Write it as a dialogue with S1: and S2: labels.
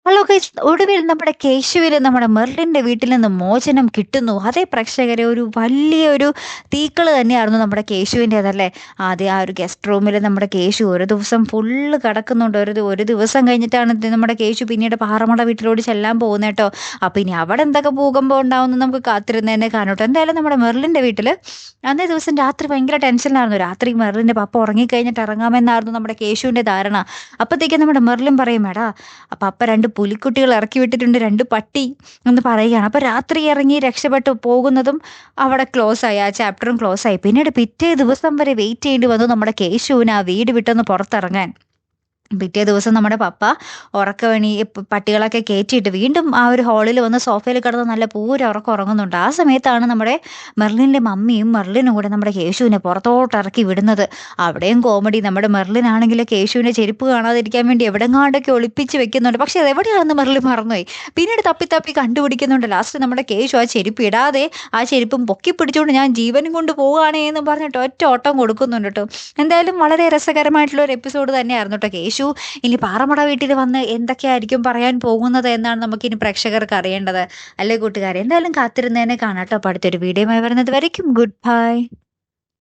S1: Hello guys, ഒടുവിൽ നമ്മുടെ കേശുവിന് നമ്മുടെ മെർലിന്റെ വീട്ടിൽ നിന്ന് മോചനം കിട്ടുന്നു. അതേ പ്രേക്ഷകരെ, ഒരു വലിയൊരു തീക്കള് തന്നെയായിരുന്നു നമ്മുടെ കേശുവിൻ്റെതല്ലേ. ആദ്യം ആ ഒരു ഗസ്റ്റ് റൂമിൽ നമ്മുടെ കേശു ഒരു ദിവസം ഫുള്ള് കിടക്കുന്നുണ്ട്. ഒരു ദിവസം കഴിഞ്ഞിട്ടാണ് നമ്മുടെ കേശു പിന്നീട് പാറമട വീട്ടിലോട്ട് ചെല്ലാൻ പോകുന്നത് കേട്ടോ. അപ്പം ഇനി അവിടെ എന്തൊക്കെ ഭൂകമ്പം ഉണ്ടാവുമെന്ന് നമുക്ക് കാത്തിരുന്നതന്നെ കാണട്ടോ. എന്തായാലും നമ്മുടെ മെർലിന്റെ വീട്ടിൽ അന്നേ ദിവസം രാത്രി ഭയങ്കര ടെൻഷനിലായിരുന്നു. രാത്രി മെർലിന്റെ പപ്പ ഉറങ്ങിക്കഴിഞ്ഞിട്ട് ഇറങ്ങാമെന്നായിരുന്നു നമ്മുടെ കേശുവിന്റെ ധാരണ. അപ്പത്തേക്കും നമ്മുടെ മെർലിൻ പറയും, എടാ അപ്പം അപ്പ 2 പുലിക്കുട്ടികൾ ഇറക്കി വിട്ടിട്ടുണ്ട്, 2 പട്ടി എന്ന് പറയുകയാണ്. അപ്പം രാത്രി ഇറങ്ങി രക്ഷപ്പെട്ടു പോകുന്നതും അവിടെ ക്ലോസായി, ആ ചാപ്റ്ററും ക്ലോസായി. പിന്നീട് പിറ്റേ ദിവസം വരെ വെയിറ്റ് ചെയ്യേണ്ടി വന്നു നമ്മുടെ കേശുവിന് ആ വീട് വിട്ടൊന്ന് പുറത്തിറങ്ങാൻ. പിറ്റേ ദിവസം നമ്മുടെ പപ്പ ഉറക്കമണി പട്ടികളൊക്കെ കയറ്റിയിട്ട് വീണ്ടും ആ ഒരു ഹാളിൽ വന്ന് സോഫയിൽ കിടന്ന് നല്ല ഉറക്കം ഉറങ്ങുന്നുണ്ട്. ആ സമയത്താണ് നമ്മുടെ മെർലിൻ്റെ മമ്മിയും മെർലിനും കൂടെ നമ്മുടെ കേശുവിനെ പുറത്തോട്ട് ഇറക്കി വിടുന്നത്. അവിടെയും കോമഡി. നമ്മുടെ മെർലിനാണെങ്കിൽ കേശുവിൻ്റെ ചെരുപ്പ് കാണാതിരിക്കാൻ വേണ്ടി എവിടെങ്ങാണ്ടൊക്കെ ഒളിപ്പിച്ച് വെക്കുന്നുണ്ട്. പക്ഷെ അത് എവിടെയാണെന്ന് മെർലിൻ മറന്നുപോയി. പിന്നീട് തപ്പി തപ്പി കണ്ടുപിടിക്കുന്നുണ്ട്. ലാസ്റ്റ് നമ്മുടെ കേശു ആ ചെരുപ്പ് ഇടാതെ ആ ചെരുപ്പും പൊക്കി പിടിച്ചുകൊണ്ട് ഞാൻ ജീവനും കൊണ്ട് പോവുകയാണേ എന്ന് പറഞ്ഞിട്ട് ഒറ്റ ഓട്ടം കൊടുക്കുന്നുണ്ട് കേട്ടോ. എന്തായാലും വളരെ രസകരമായിട്ടുള്ള ഒരു എപ്പിസോഡ് തന്നെയായിരുന്നു കേട്ടോ. കേശു ഇനി പാറമട വീട്ടിൽ വന്ന് എന്തൊക്കെയായിരിക്കും പറയാൻ പോകുന്നത് എന്നാണ് നമുക്കിനി പ്രേക്ഷകർക്ക് അറിയേണ്ടത്, അല്ലേ കൂട്ടുകാരെ? എന്തായാലും കാത്തിരുന്നതിനെ കാണാട്ടോ. അടുത്തൊരു വീഡിയോയുമായി വരുന്നത് വരയ്ക്കും ഗുഡ് ബൈ.